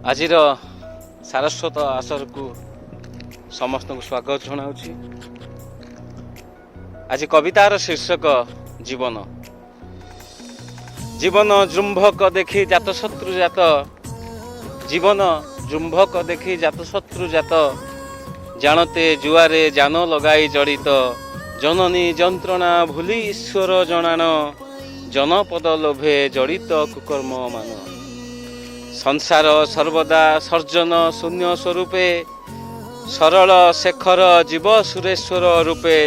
ଆଜିର ସାରସ୍ୱତ ଆସରକୁ ସମସ୍ତଙ୍କୁ ସ୍ୱାଗତ ଜଣାଉଛି। ଆଜି କବିତାର ଶୀର୍ଷକ ଜୀବନ। ଜୀବନ ଜୃମ୍ଭକ ଦେଖି ଜାତଶତ୍ରୁ ଜାତ, ଜୀବନ ଜୃମ୍ଭକ ଦେଖି ଜାତଶତ୍ରୁ ଜାତ, ଜାଣତେ ଜୁଆରେ ଜାନ ଲଗାଇ ଜଡ଼ିତ, ଜନନୀ ଯନ୍ତ୍ରଣା ଭୁଲି ଈଶ୍ୱର ଜଣାଣ, ଜନପଦ ଲୋଭେ ଜଡ଼ିତ କୁକର୍ମ ମାନ। ସଂସାର ସର୍ବଦା ସର୍ଜନ ଶୂନ୍ୟ ସ୍ୱରୂପେ, ସରଳ ଶେଖର ଜୀବ ସୁରେଶ୍ୱର ରୂପେ,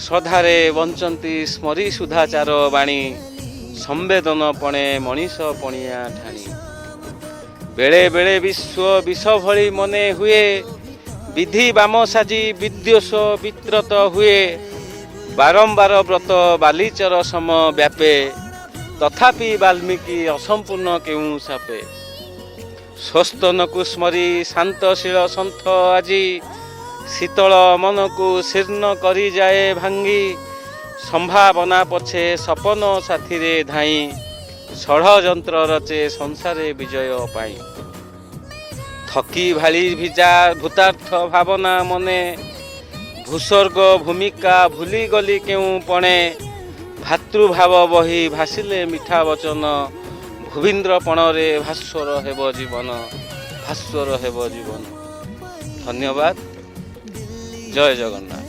ଶ୍ରଦ୍ଧାରେ ବଞ୍ଚନ୍ତି ସ୍ମରି ସୁଧାଚାର ବାଣୀ, ସମ୍ବେଦନ ପଣେ ମଣିଷ ପଣିଆ ଠାଣି। ବେଳେ ବେଳେ ବିଶ୍ୱ ବିଷ ଭଳି ମନେ ହୁଏ, ବିଧି ବାମ ସାଜି ବିଦ୍ୱେଷ ବିତ୍ରତ ହୁଏ, ବାରମ୍ବାର ବ୍ରତ ବାଲିଚର ସମ ବ୍ୟାପେ, ତଥାପି ବାଲ୍ମୀକି ଅସମ୍ପୂର୍ଣ୍ଣ କେଉଁ ସାପେ। ସ୍ୱସ୍ତନକୁ ସ୍ମରି ଶାନ୍ତଶୀଳ ସନ୍ଥ ଆଜି, ଶୀତଳ ମନକୁ ଶୀର୍ଣ୍ଣ କରିଯାଏ ଭାଙ୍ଗି, ସମ୍ଭାବନା ପଛେ ସପନ ସାଥିରେ ଧାଇଁ, ଷଡ଼ଯନ୍ତ୍ର ରଚେ ସଂସାରେ ବିଜୟ ପାଇଁ। ଥକି ଭାଳି ଭିଜା ଭୂତାର୍ଥ ଭାବନା ମନେ, ଭୂସ୍ୱର୍ଗ ଭୂମିକା ଭୁଲିଗଲି କେଉଁ ପଣେ, ଭାତୃଭାବ ବହି ଭାସିଲେ ମିଠା ବଚନ, ଭୂବୀନ୍ଦ୍ର ପଣରେ ଭାସ୍ୱର ହେବ ଜୀବନ, ଭାସ୍ୱର ହେବ ଜୀବନ। ଧନ୍ୟବାଦ। ଜୟ ଜଗନ୍ନାଥ।